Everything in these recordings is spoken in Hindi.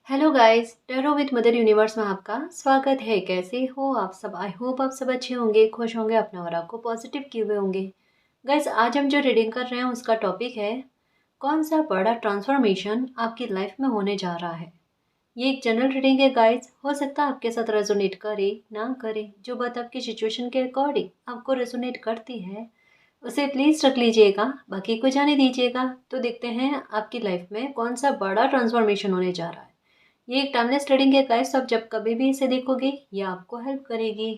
Hello guys, tarot with mother universe में आपका स्वागत है। कैसे हो आप सब? आई होप आप सब अच्छे होंगे, खुश होंगे, अपने और आपको पॉजिटिव किए हुए होंगे। गाइस, आज हम जो रीडिंग कर रहे हैं उसका टॉपिक है कौन सा बड़ा ट्रांसफॉर्मेशन आपकी लाइफ में होने जा रहा है। ये एक जनरल रीडिंग है गाइस, हो सकता है आपके साथ रेजोनेट करे ना करे। जो बात आपकी सिचुएशन के अकॉर्डिंग आपको रेजोनेट करती है उसे प्लीज़ रख लीजिएगा, बाकी को जाने दीजिएगा। तो देखते हैं आपकी लाइफ में कौन सा बड़ा ट्रांसफॉर्मेशन होने जा रहा है। ये एक टाइमलेस ट्रेडिंग है गाइस, आप जब कभी भी इसे देखोगे ये आपको हेल्प करेगी।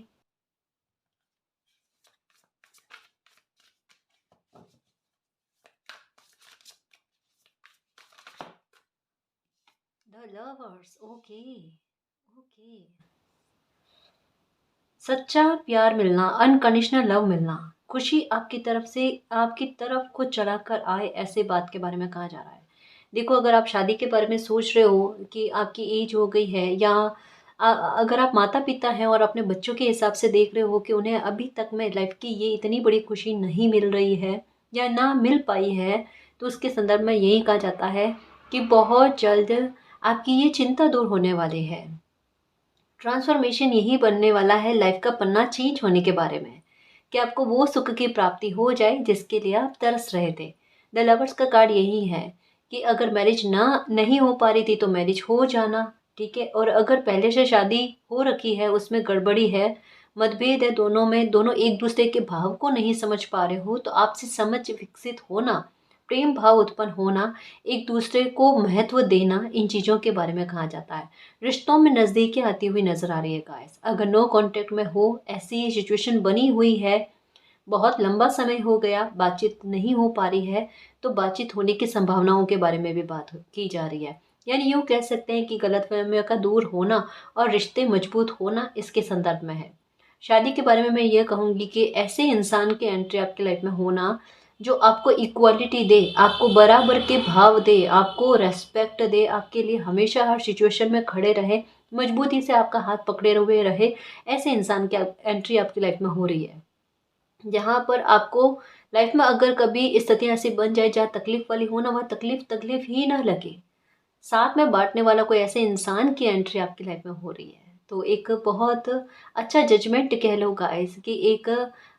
The lovers, okay okay. सच्चा प्यार मिलना, अनकंडीशनल लव मिलना, खुशी आपकी तरफ से आपकी तरफ को चला कर आए, ऐसे बात के बारे में कहा जा रहा है। देखो, अगर आप शादी के बारे में सोच रहे हो कि आपकी एज हो गई है, या अगर आप माता पिता हैं और अपने बच्चों के हिसाब से देख रहे हो कि उन्हें अभी तक में लाइफ की ये इतनी बड़ी खुशी नहीं मिल रही है या ना मिल पाई है, तो उसके संदर्भ में यही कहा जाता है कि बहुत जल्द आपकी ये चिंता दूर होने वाली है। ट्रांसफॉर्मेशन यही बनने वाला है लाइफ का पन्ना चेंज होने के बारे में, कि आपको वो सुख की प्राप्ति हो जाए जिसके लिए आप तरस रहे थे। द लवर्स का कार्ड यही है कि अगर मैरिज ना नहीं हो पा रही थी तो मैरिज हो जाना, ठीक है। और अगर पहले से शादी हो रखी है, उसमें गड़बड़ी है, मतभेद है दोनों में, दोनों एक दूसरे के भाव को नहीं समझ पा रहे हो, तो आपसे समझ विकसित होना, प्रेम भाव उत्पन्न होना, एक दूसरे को महत्व देना, इन चीज़ों के बारे में कहा जाता है। रिश्तों में नज़दीकी आती हुई नज़र आ रही है गाइस। अगर नो कांटेक्ट में हो, ऐसी सिचुएशन बनी हुई है, बहुत लंबा समय हो गया बातचीत नहीं हो पा रही है, तो बातचीत होने की संभावनाओं के बारे में भी बात की जा रही है। यानी यूँ कह सकते हैं कि गलतफहमियों का दूर होना और रिश्ते मजबूत होना इसके संदर्भ में है। शादी के बारे में मैं ये कहूँगी कि ऐसे इंसान की एंट्री आपकी लाइफ में होना जो आपको इक्वालिटी दे, आपको बराबर के भाव दे, आपको रेस्पेक्ट दे, आपके लिए हमेशा हर सिचुएशन में खड़े रहे, मजबूती से आपका हाथ पकड़े हुए रहे, ऐसे इंसान की एंट्री आपकी लाइफ में हो रही है। जहाँ पर आपको लाइफ में अगर कभी स्थितियाँ ऐसी बन जाए जहाँ तकलीफ वाली हो ना, वहाँ तकलीफ तकलीफ ही ना लगे, साथ में बाँटने वाला कोई ऐसे इंसान की एंट्री आपकी लाइफ में हो रही है। तो एक बहुत अच्छा जजमेंट कह लो गाइस, कि एक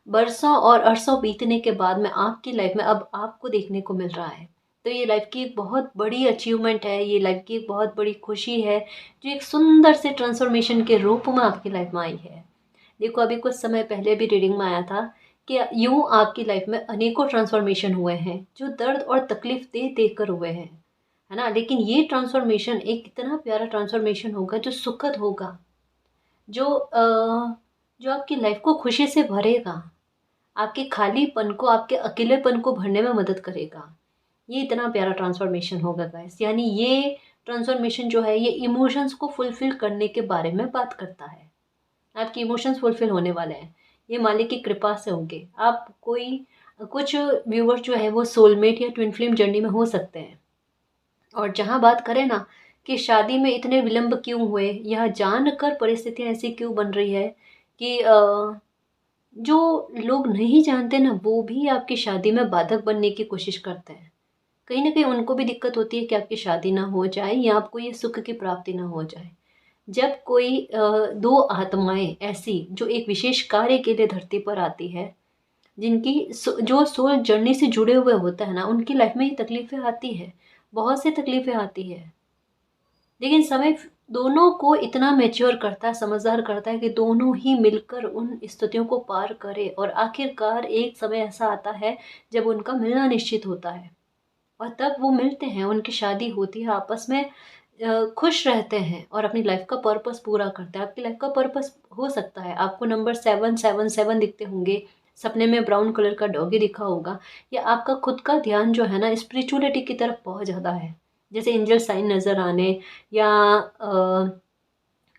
बरसों और अरसों बीतने के बाद में आपकी लाइफ में अब आपको देखने को मिल रहा है। तो ये लाइफ की एक बहुत बड़ी अचीवमेंट है, ये लाइफ की एक बहुत बड़ी खुशी है, जो एक सुंदर से ट्रांसफॉर्मेशन के रूप में आपकी लाइफ में आई है। देखो, अभी कुछ समय पहले भी रीडिंग में आया था कि यूँ आपकी लाइफ में अनेकों ट्रांसफॉर्मेशन हुए हैं, जो दर्द और तकलीफ दे देकर हुए हैं, है ना। लेकिन ये ट्रांसफॉर्मेशन एक इतना प्यारा ट्रांसफॉर्मेशन होगा जो सुखद होगा, जो जो आपकी लाइफ को खुशी से भरेगा, आपके खालीपन को, आपके अकेलेपन को भरने में मदद करेगा। ये इतना प्यारा ट्रांसफॉर्मेशन होगा गाइस। यानी ये ट्रांसफॉर्मेशन जो है, ये इमोशंस को फुलफिल करने के बारे में बात करता है। आपके इमोशंस फुलफिल होने वाले हैं, ये मालिक की कृपा से होंगे। आप कोई कुछ व्यूवर्स जो है वो सोलमेट या ट्विन फ्लेम जर्नी में हो सकते हैं। और जहाँ बात करें ना कि शादी में इतने विलंब क्यों हुए, यह जानकर परिस्थितियाँ ऐसी क्यों बन रही है कि जो लोग नहीं जानते ना, वो भी आपकी शादी में बाधक बनने की कोशिश करते हैं। कहीं ना कहीं उनको भी दिक्कत होती है कि आपकी शादी ना हो जाए या आपको ये सुख की प्राप्ति ना हो जाए। जब कोई दो आत्माएं ऐसी जो एक विशेष कार्य के लिए धरती पर आती है, जिनकी जो सोल जर्नी से जुड़े हुए होता है ना, उनकी लाइफ में ये तकलीफें आती है, बहुत सी तकलीफें आती है। लेकिन समय दोनों को इतना मैच्योर करता है, समझदार करता है कि दोनों ही मिलकर उन स्थितियों को पार करें, और आखिरकार एक समय ऐसा आता है जब उनका मिलना निश्चित होता है, और तब वो मिलते हैं, उनकी शादी होती है, आपस में खुश रहते हैं और अपनी लाइफ का पर्पस पूरा करते हैं। आपकी लाइफ का पर्पस हो सकता है आपको नंबर 777 दिखते होंगे, सपने में ब्राउन कलर का डॉगी दिखा होगा, या आपका खुद का ध्यान जो है ना स्पिरिचुअलिटी की तरफ बहुत ज़्यादा है, जैसे एंजल साइन नज़र आने, या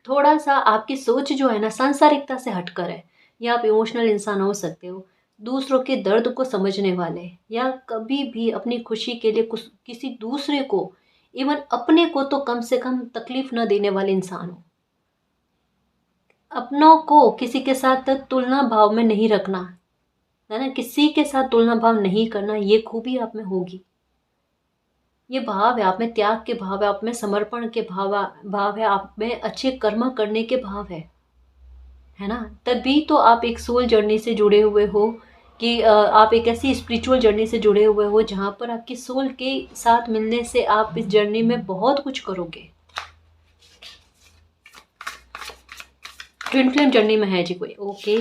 थोड़ा सा आपकी सोच जो है ना सांसारिकता से हटकर है, या आप इमोशनल इंसान हो सकते हो, दूसरों के दर्द को समझने वाले, या कभी भी अपनी खुशी के लिए कुछ किसी दूसरे को, इवन अपने को तो कम से कम तकलीफ न देने वाले इंसान हो। अपनों को किसी के साथ तुलना भाव में नहीं रखना, है ना, किसी के साथ तुलना भाव नहीं करना, ये खूबी आप में होगी। ये भाव है, आप में त्याग के भाव है, आप में समर्पण के भाव है, आप में अच्छे कर्म करने के भाव है ना? तभी तो आप एक सोल जर्नी से जुड़े हुए हो, कि आप एक ऐसी स्पिरिचुअल जर्नी से जुड़े हुए हो जहाँ पर आपकी सोल के साथ मिलने से आप इस जर्नी में बहुत कुछ करोगे। ट्विन फ्लेम जर्नी में है जी कोई। ओके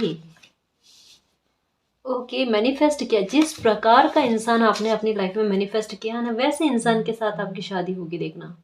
ओके, मैनिफेस्ट किया, जिस प्रकार का इंसान आपने अपनी लाइफ में मैनिफेस्ट किया ना, वैसे इंसान के साथ आपकी शादी होगी, देखना।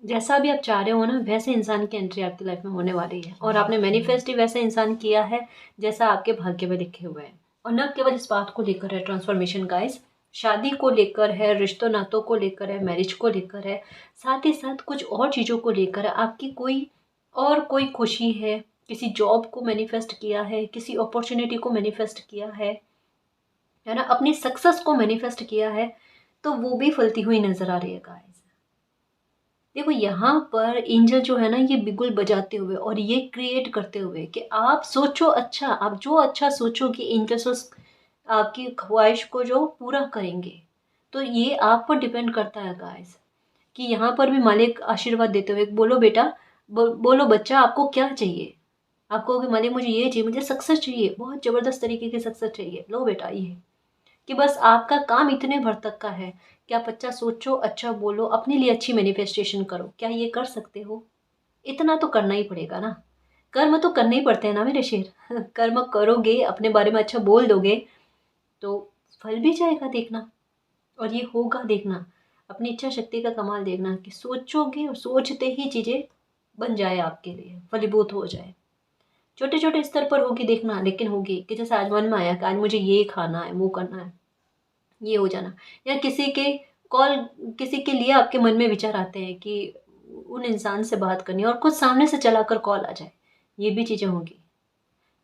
जैसा भी आप चाह रहे हो ना, वैसे इंसान की एंट्री आपकी लाइफ में होने वाली है, और आपने मैनिफेस्ट ही वैसे इंसान किया है जैसा आपके भाग्य में लिखे हुए हैं। और न केवल इस बात को लेकर है ट्रांसफॉर्मेशन गाइस, शादी को लेकर है, रिश्तों नातों को लेकर है, मैरिज को लेकर है, साथ ही साथ कुछ और चीज़ों को लेकर है। आपकी कोई खुशी है, किसी जॉब को मैनिफेस्ट किया है, किसी अपॉर्चुनिटी को मैनिफेस्ट किया है ना, अपनी सक्सेस को मैनिफेस्ट किया है, तो वो भी फलती हुई नजर आ रही है गाइस। देखो यहाँ पर एंजल जो है ना, ये बिगुल बजाते हुए और ये क्रिएट करते हुए कि आप सोचो अच्छा, आप जो अच्छा सोचोगे एंजल्स आपकी ख्वाहिश को जो पूरा करेंगे। तो ये आप पर डिपेंड करता है गाइस, कि यहाँ पर भी मालिक आशीर्वाद देते हुए, बोलो बेटा, बोलो बच्चा, आपको क्या चाहिए। आप कहोगे मालिक मुझे ये चाहिए, मुझे सक्सेस चाहिए, बहुत ज़बरदस्त तरीके की सक्सेस चाहिए, लो बेटा ये, कि बस आपका काम इतने भर तक का है कि आप अच्छा सोचो, अच्छा बोलो, अपने लिए अच्छी मैनिफेस्टेशन करो। क्या ये कर सकते हो? इतना तो करना ही पड़ेगा ना, कर्म तो करने ही पड़ते हैं ना मेरे शेर। कर्म करोगे, अपने बारे में अच्छा बोल दोगे, तो फल भी जाएगा, देखना। और ये होगा, देखना। अपनी इच्छा शक्ति का कमाल देखना, कि सोचोगे और सोचते ही चीज़ें बन जाए, आपके लिए फलीभूत हो जाए। छोटे छोटे स्तर पर होगी, देखना, लेकिन होगी। कि जैसे आज मन में आया कि आज मुझे ये खाना है, वो करना है, ये हो जाना। या किसी के लिए आपके मन में विचार आते हैं कि उन इंसान से बात करनी है, और कुछ सामने से चलाकर कॉल आ जाए, ये भी चीज़ें होंगी।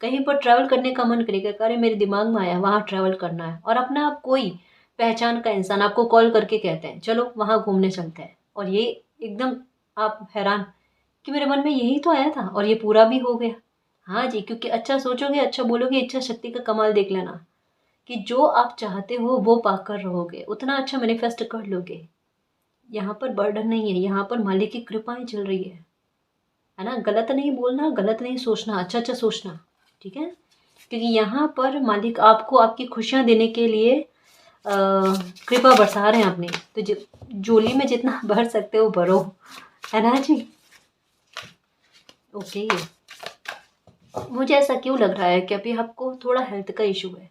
कहीं पर ट्रैवल करने का मन करेगा, अरे मेरे दिमाग में आया वहाँ ट्रैवल करना है, और अपना आप कोई पहचान का इंसान आपको कॉल करके कहते हैं चलो वहाँ घूमने चलते हैं, और ये एकदम आप हैरान कि मेरे मन में यही तो आया था, और ये पूरा भी हो गया। हाँ जी, क्योंकि अच्छा सोचोगे, अच्छा बोलोगे, इच्छा शक्ति का कमाल देख लेना, कि जो आप चाहते हो वो पाकर रहोगे, उतना अच्छा मैनिफेस्ट कर लोगे। यहाँ पर बर्डन नहीं है, यहाँ पर मालिक की कृपाएं चल रही है ना। गलत नहीं बोलना, गलत नहीं सोचना, अच्छा अच्छा सोचना, ठीक है। क्योंकि यहाँ पर मालिक आपको आपकी खुशियाँ देने के लिए कृपा बरसा रहे हैं अपनी। तो जोली में जितना भर सकते हो भरो, है ना जी। ओके, मुझे ऐसा क्यों लग रहा है कि अभी आपको थोड़ा हेल्थ का इशू है,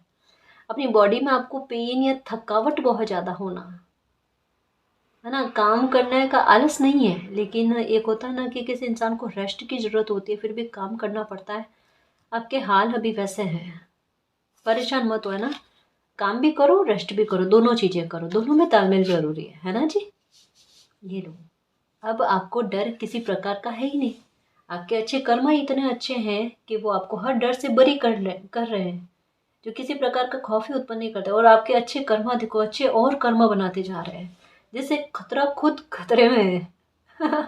अपनी बॉडी में आपको पेन या थकावट बहुत ज़्यादा होना, है ना। काम करने का आलस नहीं है, लेकिन एक होता है ना कि किसी इंसान को रेस्ट की ज़रूरत होती है, फिर भी काम करना पड़ता है। आपके हाल अभी वैसे हैं, परेशान मत हो, है ना। काम भी करो, रेस्ट भी करो, दोनों चीज़ें करो, दोनों में तालमेल ज़रूरी है ना जी। ये लो, अब आपको डर किसी प्रकार का है ही नहीं। आपके अच्छे कर्म ही इतने अच्छे हैं कि वो आपको हर डर से बरी कर रहे हैं, जो किसी प्रकार का खौफ ही उत्पन्न नहीं करते। और आपके अच्छे कर्म देखो, अच्छे और कर्म बनाते जा रहे हैं, जैसे खतरा खुद खतरे में है।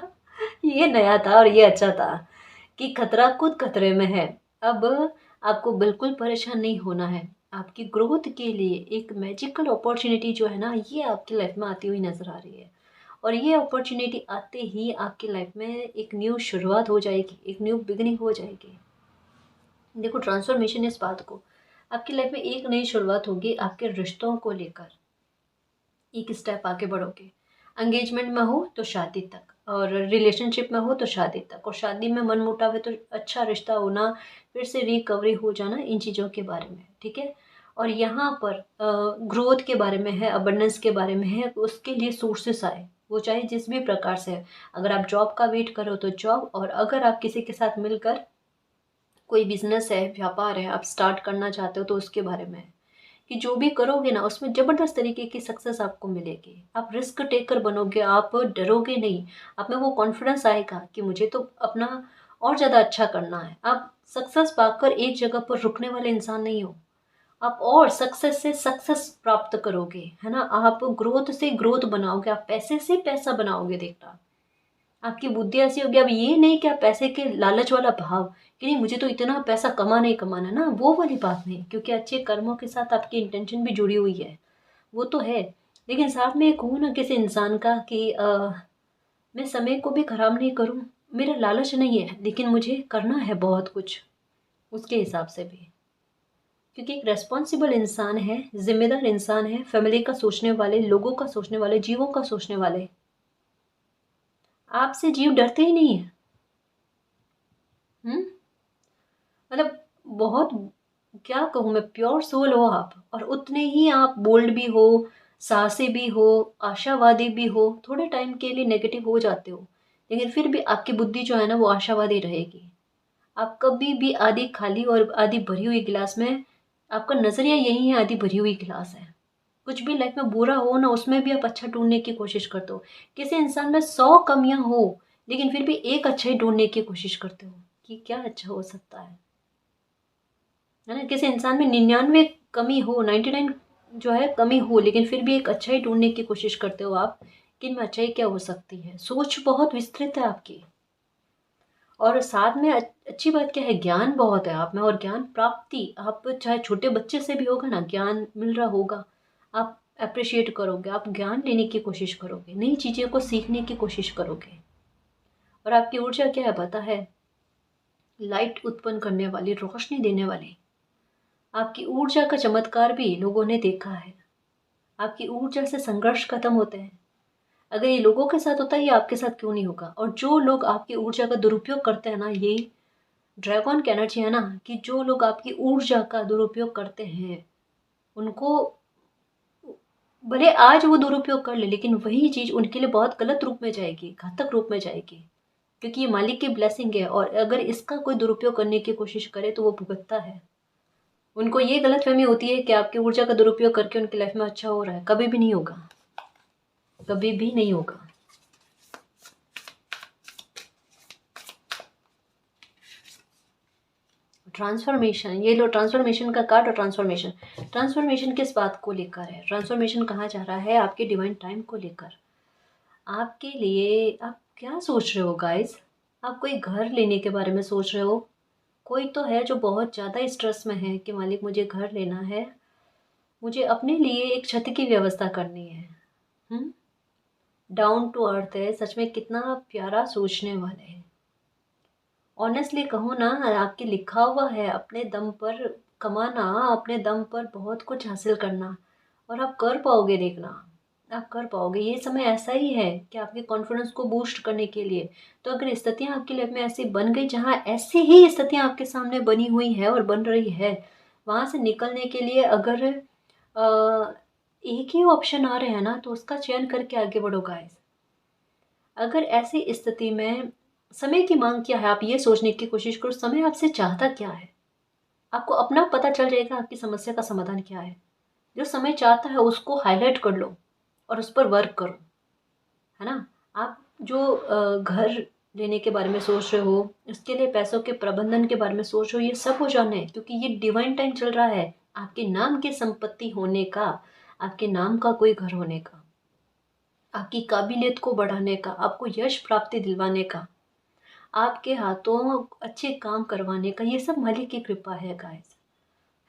ये नया था और ये अच्छा था, कि खतरा खुद खतरे में है। अब आपको बिल्कुल परेशान नहीं होना है। आपकी ग्रोथ के लिए एक मैजिकल अपॉर्चुनिटी जो है ना, ये आपकी लाइफ में आती हुई नज़र आ रही है। और ये अपॉर्चुनिटी आते ही आपकी लाइफ में एक न्यू शुरुआत हो जाएगी, एक न्यू बिगनिंग हो जाएगी। देखो, ट्रांसफॉर्मेशन इस बात को, आपकी लाइफ में एक नई शुरुआत होगी आपके रिश्तों को लेकर। एक स्टेप आगे बढ़ोगे, एंगेजमेंट में हो तो शादी तक, और रिलेशनशिप में हो तो शादी तक, और शादी में मन मुटाव है तो अच्छा रिश्ता होना, फिर से रिकवरी हो जाना, इन चीज़ों के बारे में, ठीक है। और यहाँ पर ग्रोथ के बारे में है, अबंडेंस के बारे में है, उसके लिए सोर्सेस आए, वो चाहे जिस भी प्रकार से है। अगर आप जॉब का वेट करो तो जॉब, और अगर आप किसी के साथ मिलकर कोई बिजनेस है, व्यापार है, आप स्टार्ट करना चाहते हो तो उसके बारे में है, कि जो भी करोगे ना उसमें ज़बरदस्त तरीके की सक्सेस आपको मिलेगी। आप रिस्क टेकर बनोगे, आप डरोगे नहीं, आप में वो कॉन्फिडेंस आएगा कि मुझे तो अपना और ज़्यादा अच्छा करना है। आप सक्सेस पाकर एक जगह पर रुकने वाले इंसान नहीं हो, आप और सक्सेस से सक्सेस प्राप्त करोगे, है ना। आप ग्रोथ से ग्रोथ बनाओगे, आप पैसे से पैसा बनाओगे, देखना। आपकी बुद्धि ऐसी होगी, अब ये नहीं कि आप पैसे के लालच वाला भाव, कि नहीं मुझे तो इतना पैसा कमाना ही कमाना ना, वो वाली बात नहीं। क्योंकि अच्छे कर्मों के साथ आपकी इंटेंशन भी जुड़ी हुई है, वो तो है। लेकिन साथ में एक हो ना किसी इंसान का कि मैं समय को भी खराब नहीं करूँ, मेरा लालच नहीं है, लेकिन मुझे करना है बहुत कुछ उसके हिसाब से भी। क्योंकि एक रेस्पॉन्सिबल इंसान है, ज़िम्मेदार इंसान है, फैमिली का सोचने वाले, लोगों का सोचने वाले, जीवों का सोचने वाले। आपसे जीव डरते ही नहीं है। हुँ? मतलब बहुत, क्या कहूँ मैं, प्योर सोल हो आप, और उतने ही आप बोल्ड भी हो, साहसी भी हो, आशावादी भी हो। थोड़े टाइम के लिए नेगेटिव हो जाते हो, लेकिन फिर भी आपकी बुद्धि जो है ना वो आशावादी रहेगी। आप कभी भी आधी खाली और आधी भरी हुई गिलास में, आपका नज़रिया यही है, आधी भरी हुई गिलास है। कुछ भी लाइफ में बुरा हो ना, उसमें भी आप अच्छा ढूँढने की कोशिश करते हो। किसी इंसान में 100 कमियाँ हो, लेकिन फिर भी एक अच्छा ही ढूँढने की कोशिश करते हो कि क्या अच्छा हो सकता है ना? किसी इंसान में 99 कमी हो, 99 जो है कमी हो, लेकिन फिर भी एक अच्छाई ढूँढने की कोशिश करते हो आप कि इनमें अच्छाई क्या हो सकती है। सोच बहुत विस्तृत है आपकी, और साथ में अच्छी बात क्या है, ज्ञान बहुत है आप में, और ज्ञान प्राप्ति आप चाहे छोटे बच्चे से भी होगा ना, ज्ञान मिल रहा होगा, आप एप्रिशिएट करोगे, आप ज्ञान लेने की कोशिश करोगे, नई चीज़ों को सीखने की कोशिश करोगे। और आपकी ऊर्जा क्या है पता है? लाइट उत्पन्न करने वाली, रोशनी देने वाली। आपकी ऊर्जा का चमत्कार भी लोगों ने देखा है। आपकी ऊर्जा से संघर्ष खत्म होते हैं। अगर ये लोगों के साथ होता है, ये आपके साथ क्यों नहीं होगा? और जो लोग आपकी ऊर्जा का दुरुपयोग करते हैं ना, ये ड्रैगन की एनर्जी है ना, कि जो लोग आपकी ऊर्जा का दुरुपयोग करते हैं, उनको, भले आज वो दुरुपयोग कर ले, लेकिन वही चीज़ उनके लिए बहुत गलत रूप में जाएगी, घातक रूप में जाएगी। क्योंकि ये मालिक की ब्लेसिंग है, और अगर इसका कोई दुरुपयोग करने की कोशिश करे तो वो भुगतता है। उनको ये गलतफ़हमी होती है कि आपकी ऊर्जा का दुरुपयोग करके उनकी लाइफ में अच्छा हो रहा है, कभी भी नहीं होगा, कभी भी नहीं होगा। ट्रांसफॉर्मेशन, ये लो, ट्रांसफॉर्मेशन का कार्ड। और ट्रांसफॉर्मेशन, ट्रांसफॉर्मेशन किस बात को लेकर है? ट्रांसफॉर्मेशन कहाँ जा रहा है? आपके डिवाइन टाइम को लेकर। आपके लिए आप क्या सोच रहे हो गाइस? आप कोई घर लेने के बारे में सोच रहे हो? कोई तो है जो बहुत ज़्यादा स्ट्रेस में है कि मालिक मुझे घर लेना है, मुझे अपने लिए एक छत की व्यवस्था करनी है। हुँ? डाउन टू अर्थ है, सच में कितना प्यारा सोचने वाले हैं। ऑनेस्टली कहूँ ना, आपके लिखा हुआ है अपने दम पर कमाना, अपने दम पर बहुत कुछ हासिल करना, और आप कर पाओगे, देखना, आप कर पाओगे। ये समय ऐसा ही है कि आपके कॉन्फिडेंस को बूस्ट करने के लिए। तो अगर स्थितियाँ आपकी लाइफ में ऐसी बन गई, जहाँ ऐसी ही स्थितियाँ आपके सामने बनी हुई है और बन रही है, वहाँ से निकलने के लिए अगर एक ही ऑप्शन आ रहे हैं ना, तो उसका चयन करके आगे बढ़ो गाइस। अगर ऐसी स्थिति में समय की मांग क्या है, आप ये सोचने की कोशिश करो, समय आपसे चाहता क्या है। आपको अपना पता चल जाएगा आपकी समस्या का समाधान क्या है। जो समय चाहता है उसको हाईलाइट कर लो और उस पर वर्क करो, है ना? आप जो घर लेने के बारे में सोच रहे हो, इसके लिए पैसों के प्रबंधन के बारे में सोच रहे हो, ये सब हो जाना है, क्योंकि ये डिवाइन टाइम चल रहा है आपके नाम की संपत्ति होने का, आपके नाम का कोई घर होने का, आपकी काबिलियत को बढ़ाने का, आपको यश प्राप्ति दिलवाने का, आपके हाथों अच्छे काम करवाने का। ये सब मालिक की कृपा है गाइस,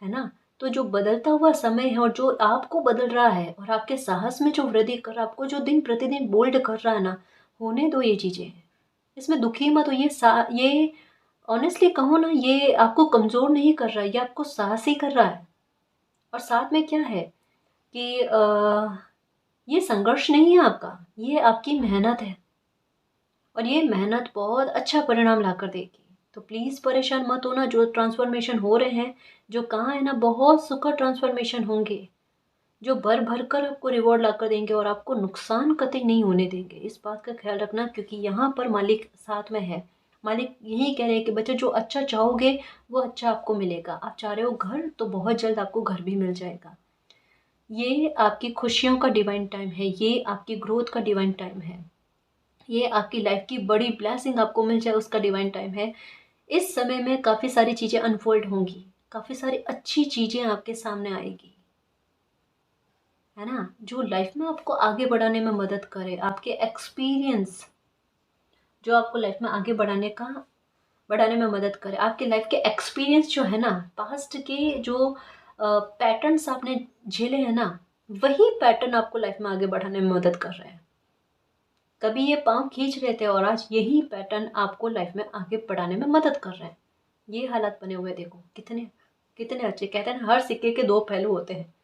है ना? तो जो बदलता हुआ समय है, और जो आपको बदल रहा है, और आपके साहस में जो वृद्धि कर, आपको जो दिन प्रतिदिन बोल्ड कर रहा है ना, होने दो ये चीज़ें। इसमें दुखी मत हो, ये ऑनेस्टली कहूँ ना, ये आपको कमज़ोर नहीं कर रहा है, ये आपको साहसी कर रहा है। और साथ में क्या है कि ये संघर्ष नहीं है आपका, ये आपकी मेहनत है, और ये मेहनत बहुत अच्छा परिणाम लाकर देगी। तो प्लीज़ परेशान मत होना, जो ट्रांसफॉर्मेशन हो रहे हैं, जो कहाँ है ना, बहुत सुखद ट्रांसफॉर्मेशन होंगे, जो भर भर कर आपको रिवॉर्ड लाकर देंगे, और आपको नुकसान कतई नहीं होने देंगे। इस बात का ख्याल रखना, क्योंकि यहाँ पर मालिक साथ में है। मालिक यही कह रहे हैं कि बच्चे, जो अच्छा चाहोगे वो अच्छा आपको मिलेगा। आप चाह रहे हो घर, तो बहुत जल्द आपको घर भी मिल जाएगा। ये आपकी खुशियों का डिवाइन टाइम है, ये आपकी ग्रोथ का डिवाइन टाइम है, ये आपकी लाइफ की बड़ी ब्लेसिंग आपको मिल जाए उसका डिवाइन टाइम है। इस समय में काफ़ी सारी चीज़ें अनफोल्ड होंगी, काफ़ी सारी अच्छी चीज़ें आपके सामने आएगी, है ना? जो लाइफ में आपको आगे बढ़ाने में मदद करे, आपके एक्सपीरियंस जो आपको लाइफ में आगे बढ़ाने में मदद करे। आपके लाइफ के एक्सपीरियंस जो है ना, पास्ट के जो पैटर्न्स आपने झेले हैं ना, वही पैटर्न आपको लाइफ में आगे बढ़ाने में मदद कर रहे हैं। कभी ये पाँव खींच रहे थे और आज यही पैटर्न आपको लाइफ में आगे बढ़ाने में मदद कर रहे हैं। ये हालात बने हुए देखो कितने कितने अच्छे। कहते हैं ना, हर सिक्के के दो पहलू होते हैं।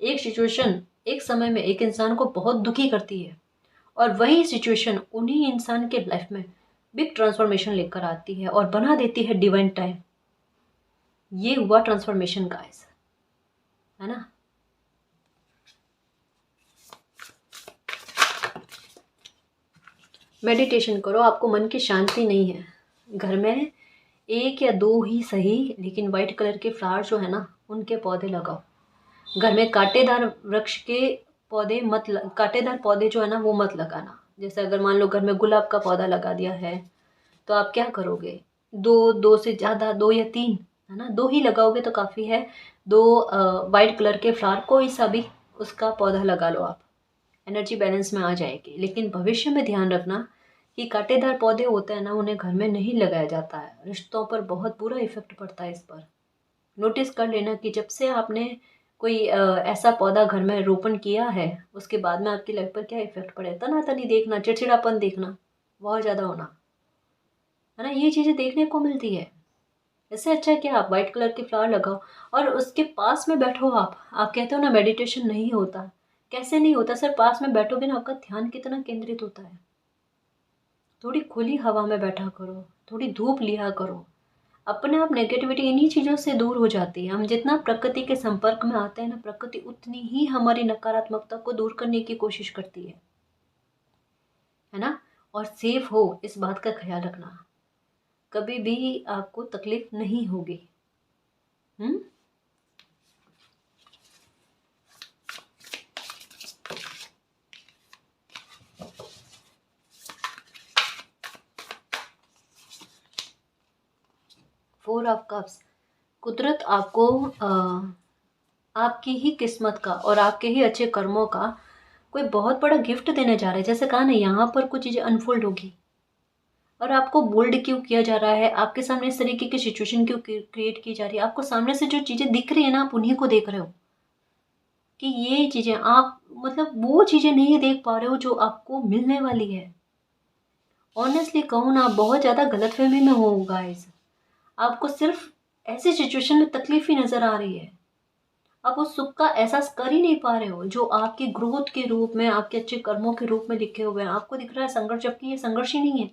एक सिचुएशन एक समय में एक इंसान को बहुत दुखी करती है और वही सिचुएशन उन्हीं इंसान के लाइफ में बिग ट्रांसफॉर्मेशन लेकर आती है और बना देती है डिवाइन टाइम। ये हुआ ट्रांसफॉर्मेशन गाइस, है ना। मेडिटेशन करो, आपको मन की शांति नहीं है, घर में एक या दो ही सही लेकिन वाइट कलर के फ्लावर जो है ना उनके पौधे लगाओ। घर में कांटेदार वृक्ष के पौधे मत कांटेदार पौधे जो है ना वो मत लगाना। जैसे अगर मान लो घर में गुलाब का पौधा लगा दिया है तो आप क्या करोगे, दो से ज़्यादा, दो या तीन, है ना, दो ही लगाओगे तो काफ़ी है। दो वाइट कलर के फ्लावर कोई सा भी उसका पौधा लगा लो आप, एनर्जी बैलेंस में आ जाएगी। लेकिन भविष्य में ध्यान रखना कि कांटेदार पौधे होते हैं ना उन्हें घर में नहीं लगाया जाता है, रिश्तों पर बहुत बुरा इफेक्ट पड़ता है इस पर। नोटिस कर लेना कि जब से आपने कोई ऐसा पौधा घर में रोपण किया है उसके बाद में आपकी लाइफ पर क्या इफेक्ट पड़े। तनातनी देखना, चिड़चिड़ापन देखना बहुत ज़्यादा होना, है ना, ये चीज़ें देखने को मिलती है। इससे अच्छा है कि आप वाइट कलर के फ्लावर लगाओ और उसके पास में बैठो। आप कहते हो ना मेडिटेशन नहीं होता, कैसे नहीं होता सर, पास में बैठोगे ना आपका ध्यान कितना केंद्रित होता है। थोड़ी खुली हवा में बैठा करो, थोड़ी धूप लिया करो, अपने आप नेगेटिविटी इन्हीं चीज़ों से दूर हो जाती है। हम जितना प्रकृति के संपर्क में आते हैं ना, प्रकृति उतनी ही हमारी नकारात्मकता को दूर करने की कोशिश करती है ना। और सेफ हो इस बात का ख्याल रखना, कभी भी आपको तकलीफ नहीं होगी। हम्म। फोर ऑफ कप्स, कुदरत आपको आपकी ही किस्मत का और आपके ही अच्छे कर्मों का कोई बहुत बड़ा गिफ्ट देने जा रहा है। जैसे कहा ना, यहाँ पर कुछ चीज़ें अनफोल्ड होगी और आपको बोल्ड क्यों किया जा रहा है, आपके सामने इस तरीके की सिचुएशन क्यों क्रिएट की जा रही है। आपको सामने से जो चीज़ें दिख रही है ना आप उन्हीं को देख रहे हो कि ये चीज़ें आप मतलब वो चीज़ें नहीं देख पा रहे हो जो आपको मिलने वाली है। ऑनेस्टली कहूँ ना, आप बहुत ज़्यादा गलतफहमी में हो गाइस। आपको सिर्फ ऐसी सिचुएशन में तकलीफ ही नज़र आ रही है, आप उस सुख का एहसास कर ही नहीं पा रहे हो जो आपकी ग्रोथ के रूप में, आपके अच्छे कर्मों के रूप में लिखे हुए हैं। आपको दिख रहा है संघर्ष, जबकि ये संघर्ष ही नहीं है।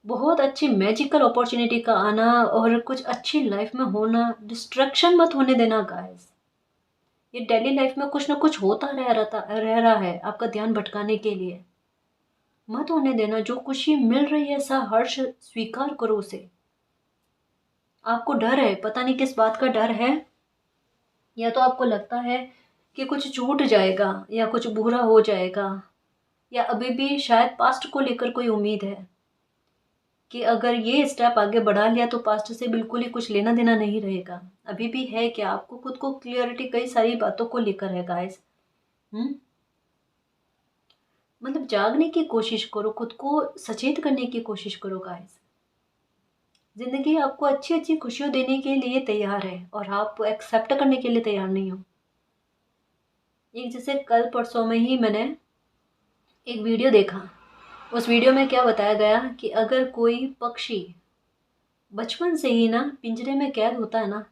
बहुत अच्छी मैजिकल अपॉर्चुनिटी का आना और कुछ अच्छी लाइफ में होना, डिस्ट्रैक्शन मत होने देना गाइस। ये डेली लाइफ में कुछ ना कुछ होता रह रहा है आपका ध्यान भटकाने के लिए, मत होने देना। जो खुशी मिल रही है ऐसा हर्ष स्वीकार करो उसे। आपको डर है, पता नहीं किस बात का डर है, या तो आपको लगता है कि कुछ छूट जाएगा या कुछ बुरा हो जाएगा, या अभी भी शायद पास्ट को लेकर कोई उम्मीद है कि अगर ये स्टेप आगे बढ़ा लिया तो पास्ट से बिल्कुल ही कुछ लेना देना नहीं रहेगा। अभी भी है कि आपको खुद को क्लियरिटी कई सारी बातों को लेकर है गाइस। मतलब जागने की कोशिश करो, खुद को सचेत करने की कोशिश करो गाइस। जिंदगी आपको अच्छी अच्छी खुशियों देने के लिए तैयार है और आप एक्सेप्ट करने के लिए तैयार नहीं हो। एक जैसे कल परसों में ही मैंने एक वीडियो देखा, उस वीडियो में क्या बताया गया कि अगर कोई पक्षी बचपन से ही ना पिंजरे में कैद होता है ना,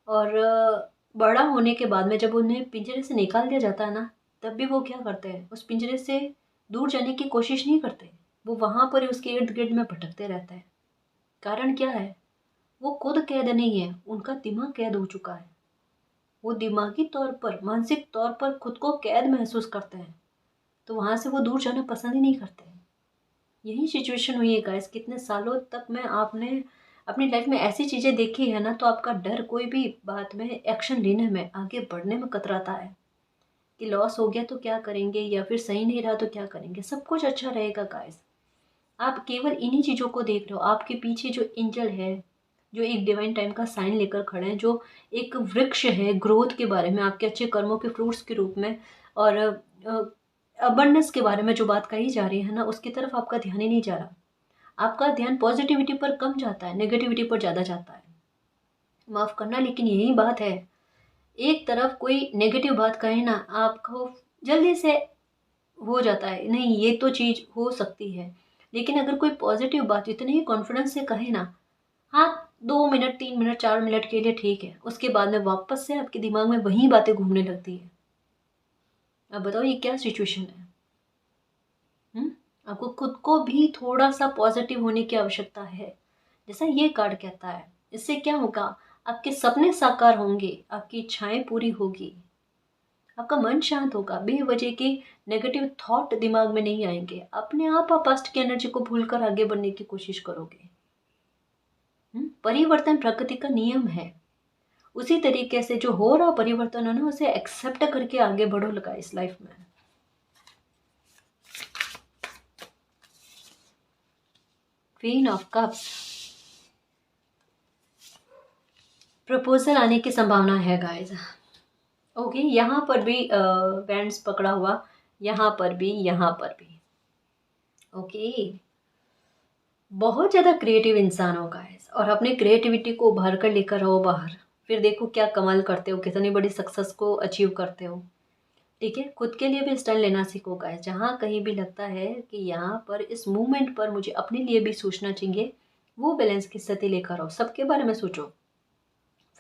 और बड़ा होने के बाद में जब उन्हें पिंजरे से निकाल दिया जाता है ना, तब भी वो क्या करते हैं, उस पिंजरे से दूर जाने की कोशिश नहीं करते। वो वहाँ पर ही उसके इर्द गिर्द में भटकते रहते हैं। कारण क्या है, वो खुद कैद नहीं है, उनका दिमाग कैद हो चुका है। वो दिमागी तौर पर, मानसिक तौर पर खुद को कैद महसूस करते हैं, तो वहाँ से वो दूर जाना पसंद ही नहीं करते। यही सिचुएशन हुई है गाइस। कितने सालों तक में आपने अपनी लाइफ में ऐसी चीज़ें देखी है ना, तो आपका डर कोई भी बात में एक्शन लेने में, आगे बढ़ने में कतराता है कि लॉस हो गया तो क्या करेंगे, या फिर सही नहीं रहा तो क्या करेंगे। सब कुछ अच्छा रहेगा गाइस। आप केवल इन्हीं चीज़ों को देख रहे हो। आपके पीछे जो एंजल है, जो एक डिवाइन टाइम का साइन लेकर खड़े हैं, जो एक वृक्ष है ग्रोथ के बारे में, आपके अच्छे कर्मों के फ्रूट्स के रूप में, और अबंडेंस के बारे में जो बात कही जा रही है ना, उसकी तरफ आपका ध्यान ही नहीं जा रहा। आपका ध्यान पॉजिटिविटी पर कम जाता है, नेगेटिविटी पर ज़्यादा जाता है। माफ़ करना लेकिन यही बात है। एक तरफ कोई नेगेटिव बात कहे ना, आपको जल्दी से हो जाता है, नहीं ये तो चीज़ हो सकती है। लेकिन अगर कोई पॉज़िटिव बात इतने ही कॉन्फिडेंस से कहे ना, हाँ, 2 मिनट, 3 मिनट, 4 मिनट के लिए ठीक है, उसके बाद में वापस से आपके दिमाग में वही बातें घूमने लगती है। अब बताओ ये क्या सिचुएशन है? हुँ? आपको खुद को भी थोड़ा-सा पॉज़िटिव होने की आवश्यकता है। जैसा ये कार्ड कहता है, इससे क्या होगा? आपके सपने साकार होंगे, आपकी इच्छाएँ पूरी होगी, आपका मन शांत होगा, बेवजह के नेगेटिव थॉट दिमाग में नहीं आएँगे। अपने आप पास्ट की एनर्जी को भूलकर आगे बढ़ने की कोशिश करोगे। परिवर्तन प्रकृति का नियम है। उसी तरीके से जो हो रहा परिवर्तन है ना, उसे एक्सेप्ट करके आगे बढ़ो लगा इस लाइफ में। क्वीन ऑफ कप्स, प्रपोजल आने की संभावना है गाइस। ओके, यहाँ पर भी बैंड्स पकड़ा हुआ, यहाँ पर भी, यहाँ पर भी। ओके, बहुत ज़्यादा क्रिएटिव इंसान हो गाइस, और अपनी क्रिएटिविटी को उभार कर लेकर आओ बाहर। फिर देखो क्या कमाल करते हो, कितनी बड़ी सक्सेस को अचीव करते हो। ठीक है, खुद के लिए भी स्टैंड लेना सीखो गाइस। जहाँ कहीं भी लगता है कि यहाँ पर इस मूवमेंट पर मुझे अपने लिए भी सोचना चाहिए, वो बैलेंस की स्थिति लेकर आओ। सबके बारे में सोचो,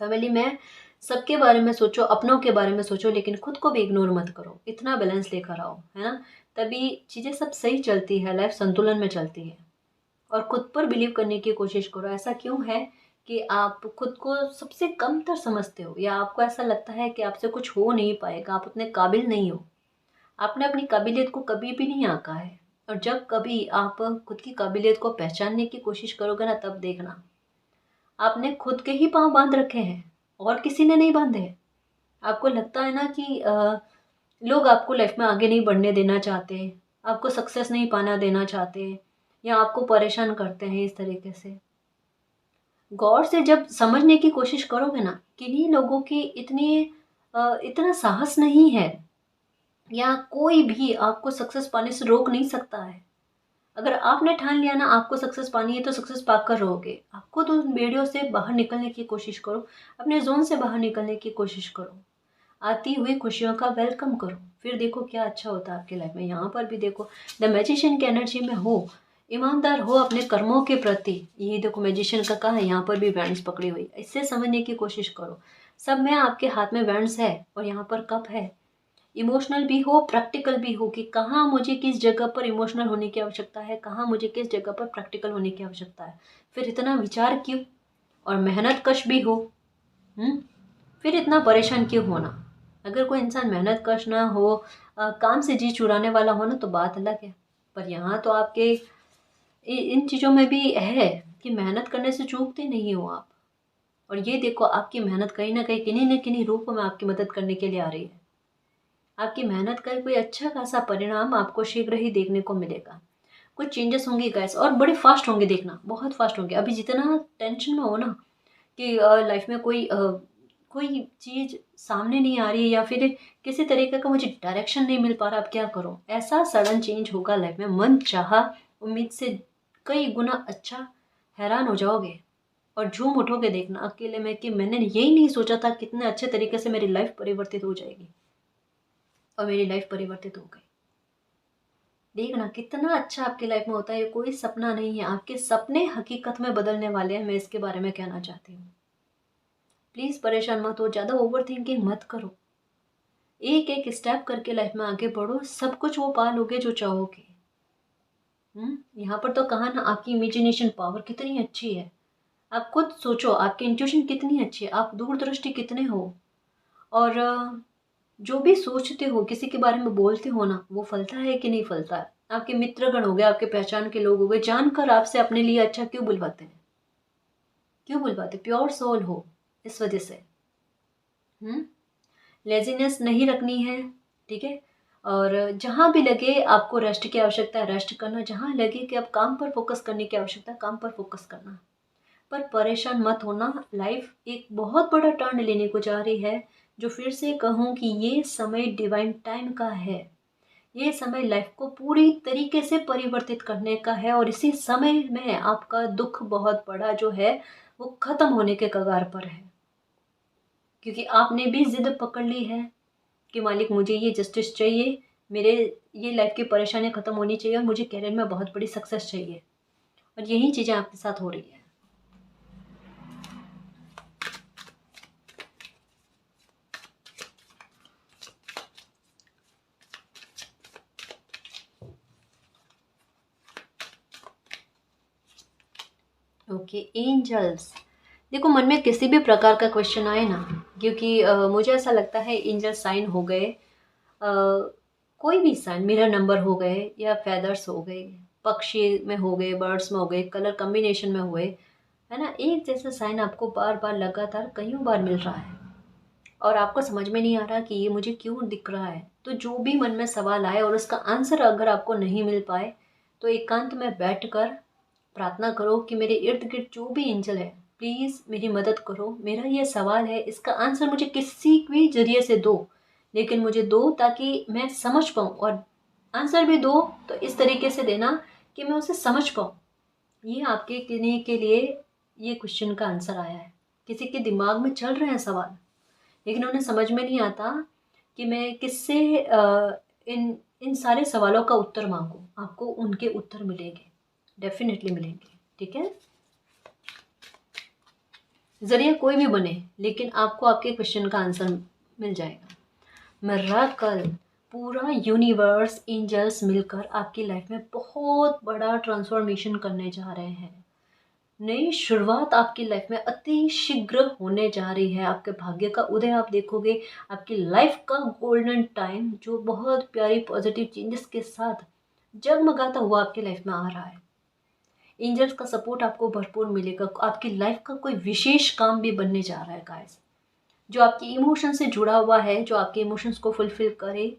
फैमिली में सबके बारे में सोचो, अपनों के बारे में सोचो, लेकिन खुद को भी इग्नोर मत करो। इतना बैलेंस लेकर आओ, है ना? तभी चीज़ें सब सही चलती है, लाइफ संतुलन में चलती है। और खुद पर बिलीव करने की कोशिश करो। ऐसा क्यों है कि आप खुद को सबसे कमतर समझते हो, या आपको ऐसा लगता है कि आपसे कुछ हो नहीं पाएगा, आप उतने काबिल नहीं हो। आपने अपनी काबिलियत को कभी भी नहीं आंका है। और जब कभी आप खुद की काबिलियत को पहचानने की कोशिश करोगे ना, तब देखना आपने खुद के ही पाँव बांध रखे हैं, और किसी ने नहीं बांधे हैं। आपको लगता है ना कि लोग आपको लाइफ में आगे नहीं बढ़ने देना चाहते, आपको सक्सेस नहीं पाना देना चाहते, या आपको परेशान करते हैं इस तरीके से। गौर से जब समझने की कोशिश करोगे ना, किन्हीं लोगों की इतना साहस नहीं है, या कोई भी आपको सक्सेस पाने से रोक नहीं सकता है। अगर आपने ठान लिया ना आपको सक्सेस पानी है, तो सक्सेस पाकर रहोगे। आपको तो उन बेड़ियों से बाहर निकलने की कोशिश करो, अपने ज़ोन से बाहर निकलने की कोशिश करो। आती हुई खुशियों का वेलकम करो, फिर देखो क्या अच्छा होता है आपकी लाइफ में। यहाँ पर भी देखो, द मैजिशियन की एनर्जी में हो, ईमानदार हो अपने कर्मों के प्रति। ये देखो मैजिशियन का कहा है, यहाँ पर भी वैंड्स पकड़ी हुई। इससे समझने की कोशिश करो, सब में आपके हाथ में वैंड्स है, और यहाँ पर कप है। इमोशनल भी हो, प्रैक्टिकल भी हो, कि कहाँ मुझे किस जगह पर इमोशनल होने की आवश्यकता है, कहाँ मुझे किस जगह पर प्रैक्टिकल होने की आवश्यकता है। फिर इतना विचार क्यों, और मेहनत कश भी हो, फिर इतना परेशान क्यों होना। अगर कोई इंसान मेहनत कश ना हो, काम से जी चुराने वाला हो ना, तो बात अलग है। पर यहाँ तो आपके इन चीज़ों में भी है कि मेहनत करने से चूकते नहीं हो आप। और ये देखो आपकी मेहनत कहीं ना कहीं, किन्हीं न किन्हीं रूप में आपकी मदद करने के लिए आ रही है। आपकी मेहनत का कोई अच्छा खासा परिणाम आपको शीघ्र ही देखने को मिलेगा। कुछ चेंजेस होंगे गाइस, और बड़े फास्ट होंगे, देखना बहुत फास्ट होंगे। अभी जितना टेंशन में हो ना कि लाइफ में कोई चीज़ सामने नहीं आ रही है, या फिर किसी तरीके का मुझे डायरेक्शन नहीं मिल पा रहा, अब क्या करूं, ऐसा सडन चेंज होगा लाइफ में, मन चाहा उम्मीद से कई गुना अच्छा। हैरान हो जाओगे और झूम उठोगे देखना अकेले में, कि मैंने यही नहीं सोचा था कितने अच्छे तरीके से मेरी लाइफ परिवर्तित हो जाएगी। और मेरी लाइफ परिवर्तित हो गई। देखना कितना अच्छा आपकी लाइफ में होता है। ये कोई सपना नहीं है, आपके सपने हकीकत में बदलने वाले हैं। मैं इसके बारे में कहना चाहती हूँ। प्लीज़ परेशान मत हो, ज़्यादा ओवर थिंकिंग मत करो। एक एक स्टेप करके लाइफ में आगे बढ़ो, सब कुछ वो पा लोगे जो चाहोगे। यहाँ पर तो कहा ना, आपकी इमेजिनेशन पावर कितनी अच्छी है। आप खुद सोचो, आपकी इंट्यूशन कितनी अच्छी है, आप दूरदृष्टि कितने हो। और जो भी सोचते हो, किसी के बारे में बोलते हो ना, वो फलता है कि नहीं फलता है। आपके मित्रगण हो गए, आपके पहचान के लोग हो गए, जानकर आपसे अपने लिए अच्छा क्यों बुलवाते हैं, क्यों बुलवाते? प्योर सोल हो, इस वजह से। लेजीनेस नहीं रखनी है, ठीक है। और जहाँ भी लगे आपको रेस्ट की आवश्यकता है, रेस्ट करना। जहाँ लगे कि अब काम पर फोकस करने की आवश्यकता है, काम पर फोकस करना। पर परेशान मत होना, लाइफ एक बहुत बड़ा टर्न लेने को जा रही है। जो फिर से कहूँ कि ये समय डिवाइन टाइम का है। ये समय लाइफ को पूरी तरीके से परिवर्तित करने का है, और इसी समय में आपका दुख बहुत बड़ा जो है वो खत्म होने के कगार पर है। क्योंकि आपने भी ज़िद पकड़ ली है कि मालिक मुझे ये जस्टिस चाहिए, मेरे ये लाइफ की परेशानियाँ ख़त्म होनी चाहिए और मुझे करियर में बहुत बड़ी सक्सेस चाहिए, और यही चीज़ें आपके साथ हो रही है। ओके एंजल्स, देखो मन में किसी भी प्रकार का क्वेश्चन आए ना, क्योंकि मुझे ऐसा लगता है एंजल साइन हो गए, कोई भी साइन, मिरर नंबर हो गए या फेदर्स हो गए, पक्षी में हो गए, बर्ड्स में हो गए, कलर कम्बिनेशन में हुए, है ना, एक जैसा साइन आपको बार बार लगातार कईयों बार मिल रहा है और आपको समझ में नहीं आ रहा कि ये मुझे क्यों दिख रहा है। तो जो भी मन में सवाल आए और उसका आंसर अगर आपको नहीं मिल पाए, तो एकांत में बैठकर प्रार्थना करो कि मेरे इर्द गिर्द जो भी एंजल है, प्लीज़ मेरी मदद करो, मेरा ये सवाल है, इसका आंसर मुझे किसी भी जरिए से दो, लेकिन मुझे दो ताकि मैं समझ पाऊँ, और आंसर भी दो तो इस तरीके से देना कि मैं उसे समझ पाऊँ। ये आपके किन्हीं के लिए ये क्वेश्चन का आंसर आया है। किसी के दिमाग में चल रहे हैं सवाल, लेकिन उन्हें समझ में नहीं आता कि मैं किससे इन इन सारे सवालों का उत्तर मांगूं। आपको उनके उत्तर मिलेंगे, डेफिनेटली मिलेंगे, ठीक है। जरिया कोई भी बने, लेकिन आपको आपके क्वेश्चन का आंसर मिल जाएगा। मिरेकल, पूरा यूनिवर्स, एंजल्स मिलकर आपकी लाइफ में बहुत बड़ा ट्रांसफॉर्मेशन करने जा रहे हैं। नई शुरुआत आपकी लाइफ में अति शीघ्र होने जा रही है। आपके भाग्य का उदय आप देखोगे, आपकी लाइफ का गोल्डन टाइम जो बहुत प्यारी पॉजिटिव चेंजेस के साथ जगमगाता हुआ आपकी लाइफ में आ रहा है। एंजल्स का सपोर्ट आपको भरपूर मिलेगा। आपकी लाइफ का कोई विशेष काम भी बनने जा रहा है गाइस, जो आपकी इमोशन से जुड़ा हुआ है, जो आपके इमोशंस को फुलफिल करे,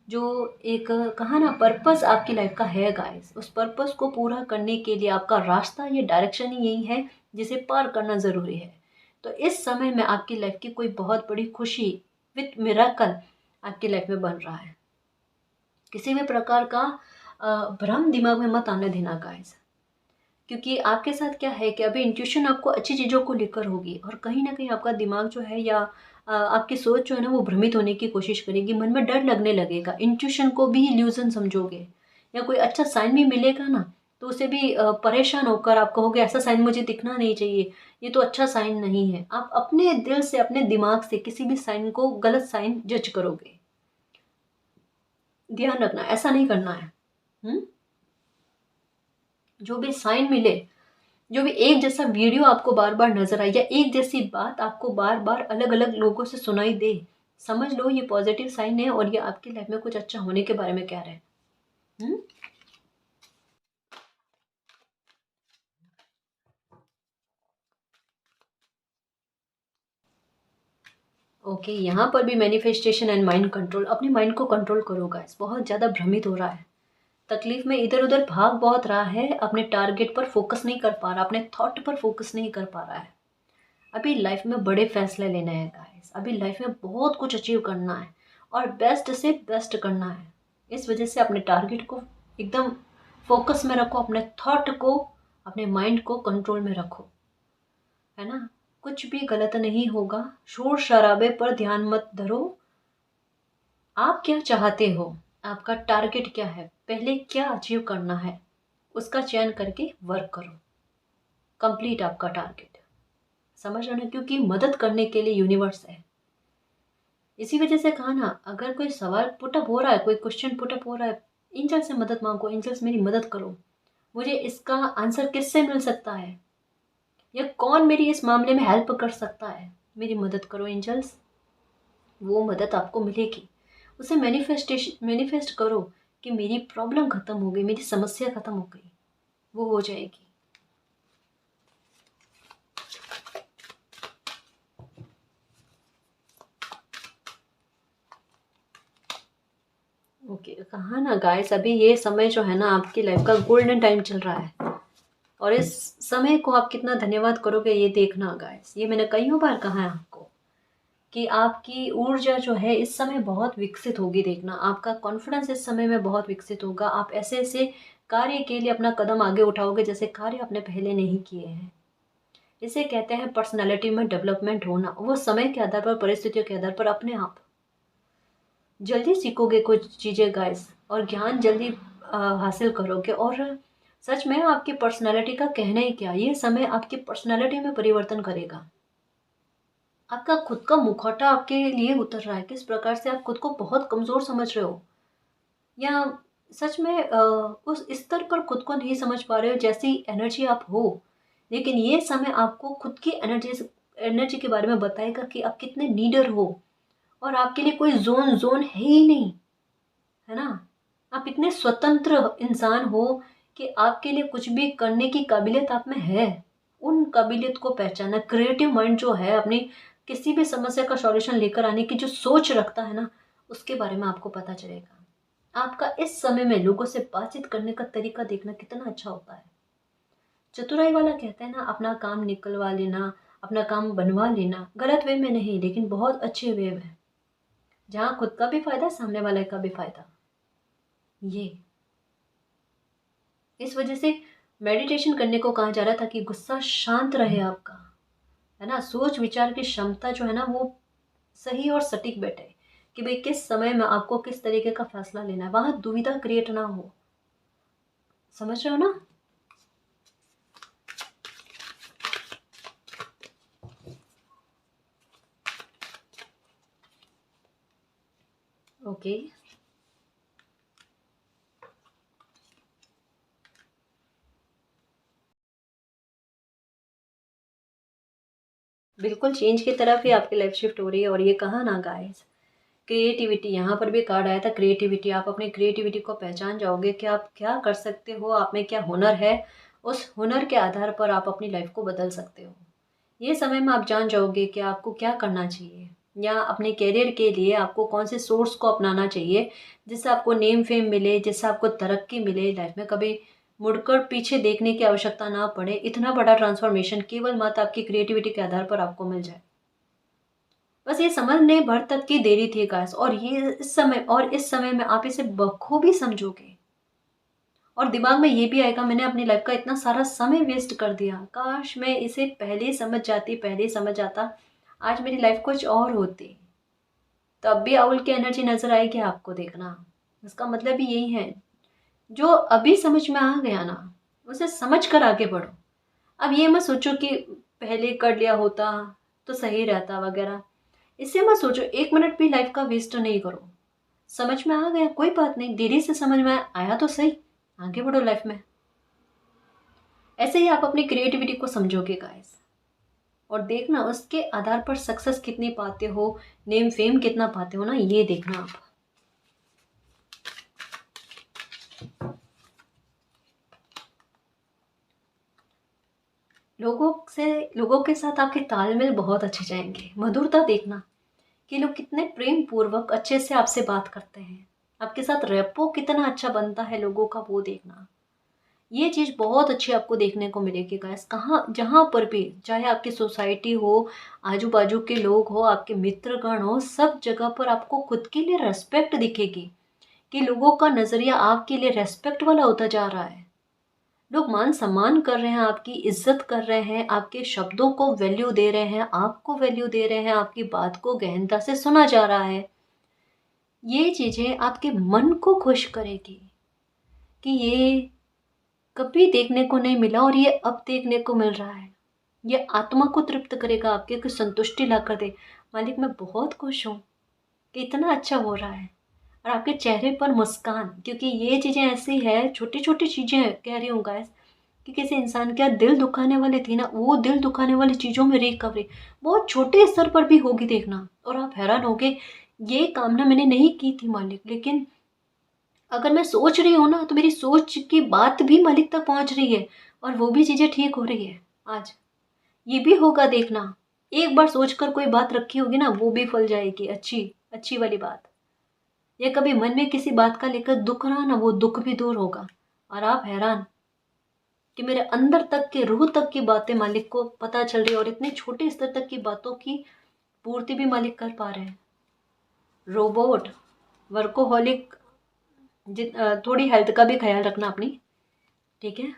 जो एक कहा ना पर्पस आपकी लाइफ का है गाइस, उस पर्पस को पूरा करने के लिए आपका रास्ता, ये डायरेक्शन ही यही है जिसे पार करना ज़रूरी है। तो इस समय में आपकी लाइफ की कोई बहुत बड़ी खुशी विथ मिरेकल आपकी लाइफ में बन रहा है। किसी भी प्रकार का भ्रम दिमाग में मत आने देना गाइस, क्योंकि आपके साथ क्या है कि अभी इंट्यूशन आपको अच्छी चीज़ों को लेकर होगी, और कहीं ना कहीं आपका दिमाग जो है या आपकी सोच जो है ना वो भ्रमित होने की कोशिश करेगी, मन में डर लगने लगेगा, इंट्यूशन को भी इल्यूजन समझोगे, या कोई अच्छा साइन भी मिलेगा ना तो उसे भी परेशान होकर आप कहोगे ऐसा साइन मुझे दिखना नहीं चाहिए, ये तो अच्छा साइन नहीं है। आप अपने दिल से, अपने दिमाग से किसी भी साइन को गलत साइन जज करोगे। ध्यान रखना, ऐसा नहीं करना है। हम्म, जो भी साइन मिले, जो भी एक जैसा वीडियो आपको बार बार नजर आए, या एक जैसी बात आपको बार बार अलग अलग लोगों से सुनाई दे, समझ लो ये पॉजिटिव साइन है और ये आपकी लाइफ में कुछ अच्छा होने के बारे में कह रहे हैं। हम्म, ओके यहाँ पर भी मैनिफेस्टेशन एंड माइंड कंट्रोल। अपने माइंड को कंट्रोल करो गाइस, बहुत ज़्यादा भ्रमित हो रहा है, तकलीफ में इधर उधर भाग बहुत रहा है, अपने टारगेट पर फोकस नहीं कर पा रहा, अपने थॉट पर फोकस नहीं कर पा रहा है। अभी लाइफ में बड़े फैसले लेने हैं गाइस, अभी लाइफ में बहुत कुछ अचीव करना है और बेस्ट से बेस्ट करना है। इस वजह से अपने टारगेट को एकदम फोकस में रखो, अपने थॉट को, अपने माइंड को कंट्रोल में रखो, है ना। कुछ भी गलत नहीं होगा, शोर शराबे पर ध्यान मत धरो। आप क्या चाहते हो, आपका टारगेट क्या है, पहले क्या अचीव करना है, उसका चयन करके वर्क करो, कंप्लीट आपका टारगेट। समझ रहे हो ना, क्योंकि मदद करने के लिए यूनिवर्स है। इसी वजह से कहा ना, अगर कोई सवाल पुटअप हो रहा है, कोई क्वेश्चन पुटअप हो रहा है, एंजल से मदद मांगो, एंजल्स मेरी मदद करो, मुझे इसका आंसर किससे मिल सकता है, या कौन मेरी इस मामले में हेल्प कर सकता है, मेरी मदद करो एंजल्स। वो मदद आपको मिलेगी। उसे मैनिफेस्ट करो कि मेरी प्रॉब्लम खत्म हो गई, मेरी समस्या खत्म हो गई, वो हो जाएगी। ओके कहा ना गाइस, अभी ये समय जो है ना आपकी लाइफ का गोल्डन टाइम चल रहा है, और इस समय को आप कितना धन्यवाद करोगे ये देखना गाइस। ये मैंने कईयों बार कहा है आपको कि आपकी ऊर्जा जो है इस समय बहुत विकसित होगी। देखना, आपका कॉन्फिडेंस इस समय में बहुत विकसित होगा। आप ऐसे ऐसे कार्य के लिए अपना कदम आगे उठाओगे जैसे कार्य आपने पहले नहीं किए हैं। इसे कहते हैं पर्सनैलिटी में डेवलपमेंट होना। वो समय के आधार पर, परिस्थितियों के आधार पर अपने आप जल्दी सीखोगे कुछ चीज़ें गाइस, और ज्ञान जल्दी हासिल करोगे। और सच में आपकी पर्सनैलिटी का कहना ही क्या, ये समय आपकी पर्सनैलिटी में परिवर्तन करेगा। आपका खुद का मुखौटा आपके लिए उतर रहा है, किस प्रकार से आप खुद को बहुत कमज़ोर समझ रहे हो, या सच में उस स्तर पर खुद को नहीं समझ पा रहे हो जैसी एनर्जी आप हो। लेकिन ये समय आपको खुद की एनर्जी के बारे में बताएगा कि आप कितने नीडर हो, और आपके लिए कोई ज़ोन है ही नहीं, है ना? आप इतने स्वतंत्र इंसान हो कि आपके लिए कुछ भी करने की काबिलियत आप में है। उन काबिलियत को पहचानना, क्रिएटिव माइंड जो है, अपनी किसी भी समस्या का सॉल्यूशन लेकर आने की जो सोच रखता है ना, उसके बारे में आपको पता चलेगा। आपका इस समय में लोगों से बातचीत करने का तरीका देखना कितना अच्छा होता है। चतुराई वाला कहते हैं ना, अपना काम निकलवा लेना, अपना काम बनवा लेना, गलत वे में नहीं लेकिन बहुत अच्छे वे में, जहाँ खुद का भी फायदा, सामने वाले का भी फायदा। ये इस वजह से मेडिटेशन करने को कहा जा रहा था कि गुस्सा शांत रहे आपका, है ना? सोच विचार की क्षमता जो है ना, वो सही और सटीक बैठे कि भाई किस समय में आपको किस तरीके का फैसला लेना है, वहां दुविधा क्रिएट ना हो। समझ रहे हो ना? ओके। बिल्कुल चेंज की तरफ ही आपकी लाइफ शिफ्ट हो रही है। और ये कहा ना गाइस, क्रिएटिविटी, यहाँ पर भी कार्ड आया था क्रिएटिविटी। आप अपनी क्रिएटिविटी को पहचान जाओगे कि आप क्या कर सकते हो, आप में क्या हुनर है। उस हुनर के आधार पर आप अपनी लाइफ को बदल सकते हो। ये समय में आप जान जाओगे कि आपको क्या करना चाहिए, या अपने करियर के लिए आपको कौन से सोर्स को अपनाना चाहिए जिससे आपको नेम फेम मिले, जिससे आपको तरक्की मिले, लाइफ में कभी मुड़कर पीछे देखने की आवश्यकता ना पड़े। इतना बड़ा ट्रांसफॉर्मेशन केवल मात्र आपकी क्रिएटिविटी के आधार पर आपको मिल जाए। बस ये समझने भर तक की देरी थी गाइस, और इस समय में आप इसे बखूबी समझोगे। और दिमाग में ये भी आएगा, मैंने अपनी लाइफ का इतना सारा समय वेस्ट कर दिया, काश मैं इसे पहले ही समझ जाती, पहले ही समझ जाता, आज मेरी लाइफ कुछ और होती। तब भी आउल की एनर्जी नजर आएगी आपको, देखना। इसका मतलब भी यही है, जो अभी समझ में आ गया ना, उसे समझ कर आगे बढ़ो। अब ये मत सोचो कि पहले कर लिया होता तो सही रहता वगैरह। इससे मत सोचो, 1 मिनट भी लाइफ का वेस्ट नहीं करो। समझ में आ गया, कोई बात नहीं, देरी से समझ में आया तो सही, आगे बढ़ो लाइफ में। ऐसे ही आप अपनी क्रिएटिविटी को समझोगे गाइस, और देखना उसके आधार पर सक्सेस कितनी पाते हो, नेम फेम कितना पाते हो ना, ये देखना आप। लोगों के साथ आपके तालमेल बहुत अच्छे जाएंगे। मधुरता देखना कि लोग कितने प्रेम पूर्वक अच्छे से आपसे बात करते हैं, आपके साथ रेपो कितना अच्छा बनता है लोगों का, वो देखना। ये चीज़ बहुत अच्छी आपको देखने को मिलेगी गाइस। कहाँ जहाँ पर भी, चाहे आपकी सोसाइटी हो, आजू बाजू के लोग हो, आपके मित्रगण हो, सब जगह पर आपको खुद के लिए रेस्पेक्ट दिखेगी, कि लोगों का नज़रिया आपके लिए रेस्पेक्ट वाला होता जा रहा है। लोग मान सम्मान कर रहे हैं, आपकी इज्जत कर रहे हैं, आपके शब्दों को वैल्यू दे रहे हैं, आपको वैल्यू दे रहे हैं, आपकी बात को गहनता से सुना जा रहा है। ये चीज़ें आपके मन को खुश करेगी कि ये कभी देखने को नहीं मिला और ये अब देखने को मिल रहा है। ये आत्मा को तृप्त करेगा, आपके को संतुष्टि ला कर दे, मालिक मैं बहुत खुश हूँ कि इतना अच्छा हो रहा है। और आपके चेहरे पर मुस्कान, क्योंकि ये चीज़ें ऐसी है, छोटी छोटी चीज़ें कह रही हूँ गाइस, कि किसी इंसान का दिल दुखाने वाली थी ना, वो दिल दुखाने वाली चीज़ों में रिकवरी बहुत छोटे स्तर पर भी होगी, देखना। और आप हैरान होगे, ये कामना मैंने नहीं की थी मालिक, लेकिन अगर मैं सोच रही हूँ ना, तो मेरी सोच की बात भी मालिक तक पहुँच रही है, और वो भी चीज़ें ठीक हो रही है। आज ये भी होगा, देखना। एक बार सोचकर कोई बात रखी होगी ना, वो भी फल जाएगी, अच्छी अच्छी वाली बात। या कभी मन में किसी बात का लेकर दुख रहा ना, वो दुख भी दूर होगा। और आप हैरान कि मेरे अंदर तक के, रूह तक की बातें मालिक को पता चल रही है, और इतने छोटे स्तर तक की बातों की पूर्ति भी मालिक कर पा रहे हैं। रोबोट, वर्कोहॉलिक, थोड़ी हेल्थ का भी ख्याल रखना अपनी, ठीक है?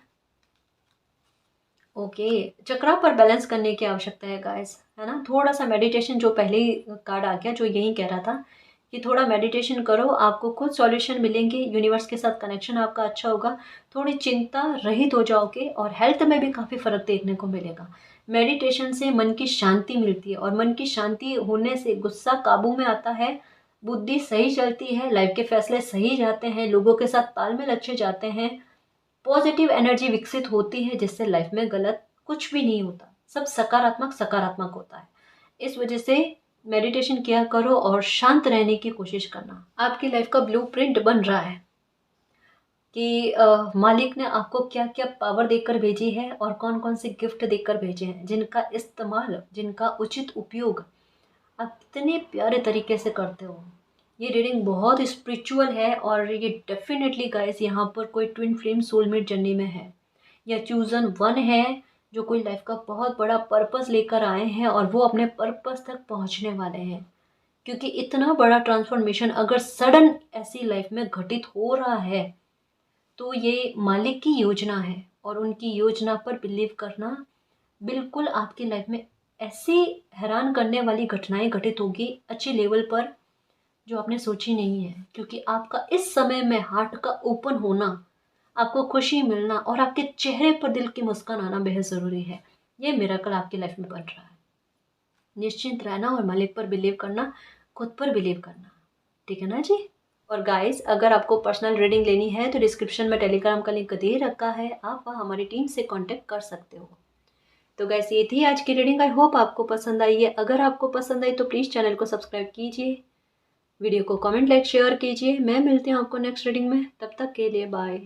ओके, चक्रा पर बैलेंस करने की आवश्यकता है गाइस, है ना? थोड़ा-सा मेडिटेशन, जो पहले ही कार्ड आ गया जो यही कह रहा था कि थोड़ा मेडिटेशन करो, आपको खुद सॉल्यूशन मिलेंगे, यूनिवर्स के साथ कनेक्शन आपका अच्छा होगा, थोड़ी चिंता रहित हो जाओगे और हेल्थ में भी काफ़ी फ़र्क देखने को मिलेगा। मेडिटेशन से मन की शांति मिलती है और मन की शांति होने से गुस्सा काबू में आता है, बुद्धि सही चलती है, लाइफ के फैसले सही जाते हैं, लोगों के साथ तालमेल अच्छे जाते हैं, पॉजिटिव एनर्जी विकसित होती है जिससे लाइफ में गलत कुछ भी नहीं होता, सब सकारात्मक सकारात्मक होता है। इस वजह से मेडिटेशन किया करो और शांत रहने की कोशिश करना। आपकी लाइफ का ब्लूप्रिंट बन रहा है कि मालिक ने आपको क्या क्या पावर देकर भेजी है और कौन कौन से गिफ्ट देकर भेजे हैं, जिनका इस्तेमाल, जिनका उचित उपयोग आप कितने प्यारे तरीके से करते हो। ये रीडिंग बहुत स्पिरिचुअल है और ये डेफिनेटली गाइस यहाँ पर कोई ट्विन फ्लेम सोलमेट जर्नी में है या चूजन वन है, जो कोई लाइफ का बहुत बड़ा पर्पस लेकर आए हैं और वो अपने पर्पस तक पहुँचने वाले हैं। क्योंकि इतना बड़ा ट्रांसफॉर्मेशन अगर सडन ऐसी लाइफ में घटित हो रहा है तो ये मालिक की योजना है और उनकी योजना पर बिलीव करना, बिल्कुल आपकी लाइफ में ऐसी हैरान करने वाली घटनाएं घटित होगी अच्छी लेवल पर जो आपने सोची नहीं है। क्योंकि आपका इस समय में हार्ट का ओपन होना, आपको खुशी मिलना और आपके चेहरे पर दिल की मुस्कान आना बेहद ज़रूरी है। ये मिरेकल आपकी लाइफ में बन रहा है। निश्चिंत रहना और मालिक पर बिलीव करना, खुद पर बिलीव करना, ठीक है ना जी? और गाइस, अगर आपको पर्सनल रीडिंग लेनी है तो डिस्क्रिप्शन में टेलीग्राम का लिंक दे रखा है, आप वहाँ हमारी टीम से कांटेक्ट कर सकते हो। तो गाइस, ये थी आज की रीडिंग। आई होप आपको पसंद आई है। अगर आपको पसंद आई तो प्लीज़ चैनल को सब्सक्राइब कीजिए, वीडियो को कमेंट, लाइक, शेयर कीजिए। मैं मिलती हूँ आपको नेक्स्ट रीडिंग में, तब तक के लिए बाय।